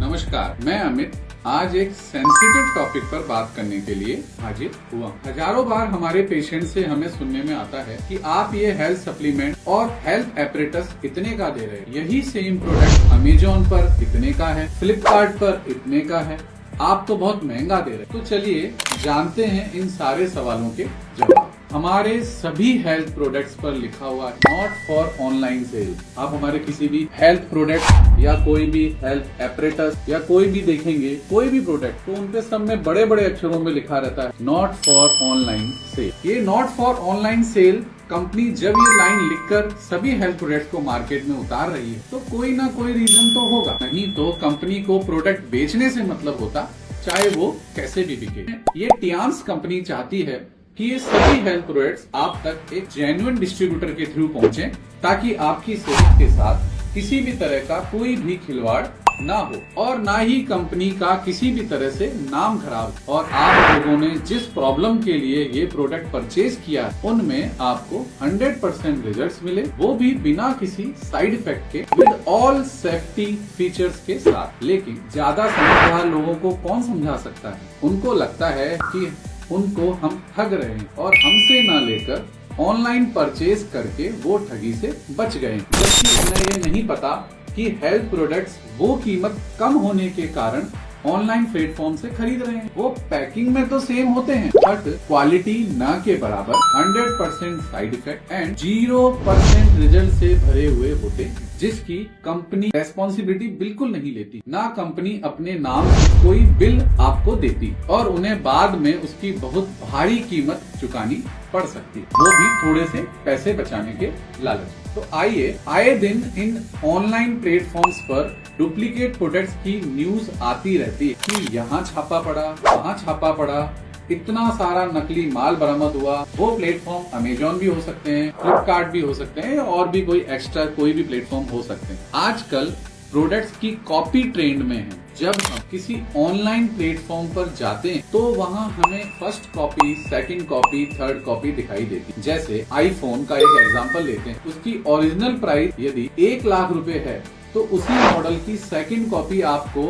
नमस्कार, मैं अमित आज एक सेंसिटिव टॉपिक पर बात करने के लिए हाजिर हुआ। हजारों बार हमारे पेशेंट से हमें सुनने में आता है कि आप ये हेल्थ सप्लीमेंट और हेल्थ एपरेटस इतने का दे रहे हैं, यही सेम प्रोडक्ट अमेजोन पर इतने का है, फ्लिपकार्ट पर इतने का है, आप तो बहुत महंगा दे रहे हैं। तो चलिए जानते हैं इन सारे सवालों के जवाब। हमारे सभी हेल्थ प्रोडक्ट्स पर लिखा हुआ है नॉट फॉर ऑनलाइन सेल। आप हमारे किसी भी हेल्थ प्रोडक्ट या कोई भी हेल्थ एपरेटस या कोई भी देखेंगे, कोई भी प्रोडक्ट, तो उनपे सब में बड़े बड़े अक्षरों में लिखा रहता है नॉट फॉर ऑनलाइन सेल। ये not for online sale company जब ये लाइन लिखकर सभी हेल्थ प्रोडक्ट को मार्केट में उतार रही है तो कोई ना कोई रीजन तो होगा, नहीं तो कंपनी को प्रोडक्ट बेचने से मतलब होता, चाहे वो कैसे भी बिके। ये टियान्स कंपनी चाहती है कि ये सभी हेल्थ प्रोडक्ट्स आप तक एक जेन्युइन डिस्ट्रीब्यूटर के थ्रू पहुंचे ताकि आपकी सेहत के साथ किसी भी तरह का कोई भी खिलवाड़ ना हो और ना ही कंपनी का किसी भी तरह से नाम खराब। और आप लोगों ने जिस प्रॉब्लम के लिए ये प्रोडक्ट परचेज किया उनमें आपको 100% रिजल्ट्स मिले, वो भी बिना किसी साइड इफेक्ट के, विद ऑल सेफ्टी फीचर्स के साथ। लेकिन ज्यादा समझदार लोगों को कौन समझा सकता है? उनको लगता है कि उनको हम ठग रहे हैं और हमसे ना लेकर ऑनलाइन परचेज करके वो ठगी से बच गए, जबकि उन्हें ये नहीं पता कि हेल्थ प्रोडक्ट्स वो कीमत कम होने के कारण ऑनलाइन प्लेटफॉर्म से खरीद रहे हैं। वो पैकिंग में तो सेम होते हैं बट क्वालिटी ना के बराबर 100% साइड इफेक्ट एंड 0% रिजल्ट से भरे हुए होते हैं, जिसकी कंपनी रेस्पॉन्सिबिलिटी बिल्कुल नहीं लेती। ना कंपनी अपने नाम से कोई बिल आपको देती और उन्हें बाद में उसकी बहुत भारी कीमत चुकानी पड़ सकती, वो भी थोड़े से पैसे बचाने के लालच। तो आए दिन इन ऑनलाइन प्लेटफॉर्म्स पर डुप्लीकेट प्रोडक्ट्स की न्यूज आती रहती है कि यहाँ छापा पड़ा, वहाँ छापा पड़ा, इतना सारा नकली माल बरामद हुआ। वो प्लेटफॉर्म अमेजोन भी हो सकते हैं, फ्लिपकार्ट भी हो सकते हैं और भी कोई एक्स्ट्रा कोई भी प्लेटफॉर्म हो सकते हैं। आजकल प्रोडक्ट्स की कॉपी ट्रेंड में है। जब हम किसी ऑनलाइन प्लेटफॉर्म पर जाते हैं तो वहाँ हमें first copy, second copy, third copy दिखाई देती है। जैसे आईफोन का एक एग्जांपल लेते हैं, उसकी ओरिजिनल प्राइस यदि 1 लाख रुपए है तो उसी मॉडल की सेकंड कॉपी आपको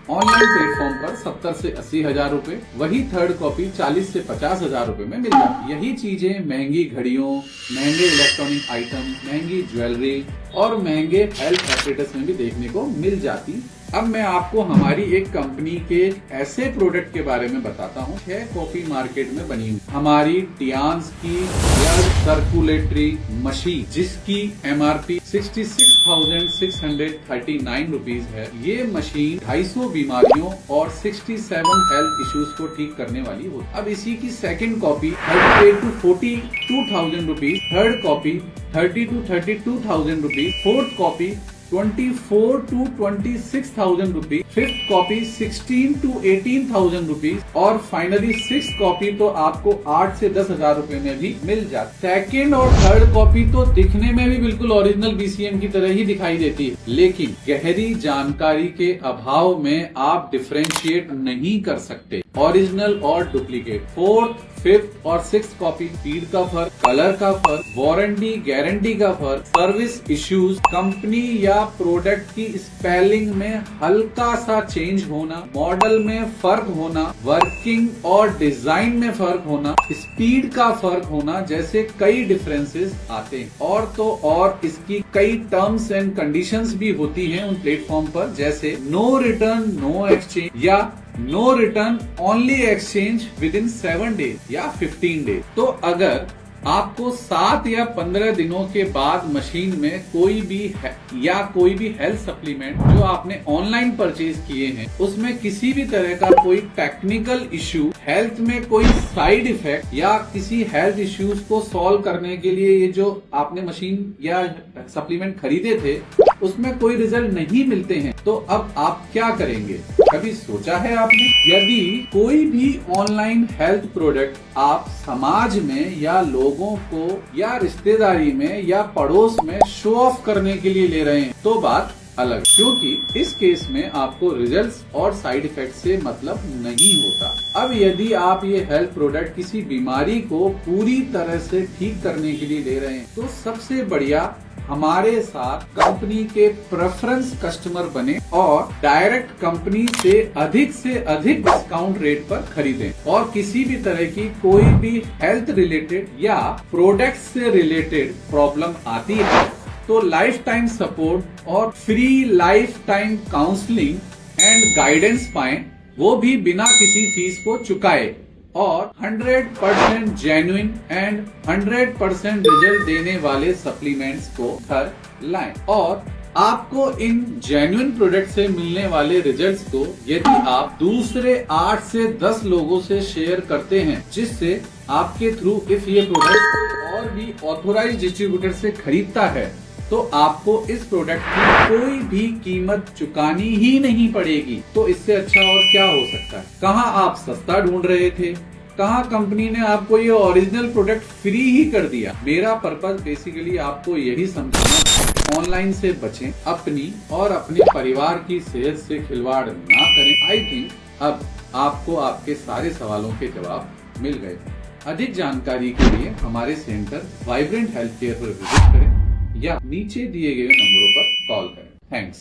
ऑनलाइन प्लेटफॉर्म पर 70 से 80 हजार रूपए, वही थर्ड कॉपी 40 से 50 हजार रूपए में मिल जाती। यही चीजें महंगी घड़ियों, महंगे इलेक्ट्रॉनिक आइटम, महंगी ज्वेलरी और महंगे हेल्थ एपरेटस में भी देखने को मिल जाती। अब मैं आपको हमारी एक कंपनी के ऐसे प्रोडक्ट के बारे में बताता हूँ 6 कॉपी मार्केट में बनी हुई हमारी टियान्स की ब्लड सर्कुलेटरी मशीन, जिसकी MRP 66,639 रुपीज है। ये मशीन 250 बीमारियों और 67 हेल्थ इश्यूज को ठीक करने वाली होती। अब इसी की second copy 38 to 42,000 rupees, third copy 30 to 32,000 rupees, fourth copy 24 to 26,000 rupees, fifth copy 16 to 18,000 rupees और फाइनली सिक्स कॉपी तो आपको 8 से 10,000 रुपए में भी मिल जाती। सेकेंड और थर्ड कॉपी तो दिखने में भी बिल्कुल ओरिजिनल BCM की तरह ही दिखाई देती है, लेकिन गहरी जानकारी के अभाव में आप डिफरेंशिएट नहीं कर सकते ओरिजिनल और डुप्लीकेट। फोर्थ, फिफ्थ और सिक्स कॉपी, स्पीड का फर्क, कलर का फर्क, वारंटी गारंटी का फर्क, सर्विस इश्यूज, कंपनी या प्रोडक्ट की स्पेलिंग में हल्का सा चेंज होना, मॉडल में फर्क होना, वर्किंग और डिजाइन में फर्क होना, स्पीड का फर्क होना, जैसे कई डिफरेंसेस आते हैं। और तो और इसकी कई टर्म्स एंड कंडीशंस भी होती हैं उन प्लेटफॉर्म पर, जैसे नो रिटर्न नो एक्सचेंज या no return only exchange within 7 days या 15 डेज। तो अगर आपको 7 या 15 दिनों के बाद मशीन में कोई भी हेल्थ सप्लीमेंट जो आपने ऑनलाइन परचेज किए हैं उसमें किसी भी तरह का कोई टेक्निकल इश्यू, हेल्थ में कोई साइड इफेक्ट या किसी हेल्थ इश्यूज को सॉल्व करने के लिए ये जो आपने मशीन या सप्लीमेंट खरीदे थे उसमें कोई रिजल्ट नहीं मिलते हैं, तो अब आप क्या करेंगे? कभी सोचा है आपने? यदि कोई भी ऑनलाइन हेल्थ प्रोडक्ट आप समाज में या लोगों को या रिश्तेदारी में या पड़ोस में शो ऑफ करने के लिए ले रहे हैं तो बात अलग, क्योंकि इस केस में आपको रिजल्ट्स और साइड इफेक्ट से मतलब नहीं होता। अब यदि आप ये हेल्थ प्रोडक्ट किसी बीमारी को पूरी तरह से ठीक करने के लिए ले रहे हैं तो सबसे बढ़िया हमारे साथ कंपनी के प्रेफरेंस कस्टमर बने और डायरेक्ट कंपनी से अधिक डिस्काउंट रेट पर खरीदें और किसी भी तरह की कोई भी हेल्थ रिलेटेड या प्रोडक्ट से रिलेटेड प्रॉब्लम आती है तो लाइफ टाइम सपोर्ट और free life time counselling and guidance पाएं, वो भी बिना किसी फीस को चुकाए और 100% जेन्युइन एंड 100% रिजल्ट देने वाले सप्लीमेंट्स को घर लाएं। और आपको इन जेन्युइन प्रोडक्ट से मिलने वाले रिजल्ट्स को यदि आप दूसरे 8 से 10 लोगों से शेयर करते हैं, जिससे आपके थ्रू इफ ये प्रोडक्ट और भी ऑथोराइज्ड डिस्ट्रीब्यूटर से खरीदता है तो आपको इस प्रोडक्ट की कोई भी कीमत चुकानी ही नहीं पड़ेगी। तो इससे अच्छा और क्या हो सकता है। कहाँ आप सस्ता ढूंढ रहे थे, कहाँ कंपनी ने आपको ये ओरिजिनल प्रोडक्ट फ्री ही कर दिया। मेरा पर्पस बेसिकली आपको यही समझाना, ऑनलाइन से बचें, अपनी और अपने परिवार की सेहत से खिलवाड़ ना करें। आई थिंक अब आपको आपके सारे सवालों के जवाब मिल गए। अधिक जानकारी के लिए हमारे सेंटर वाइब्रेंट हेल्थ केयर पर विजिट करें या नीचे दिए गए नंबरों पर कॉल करें। थैंक्स।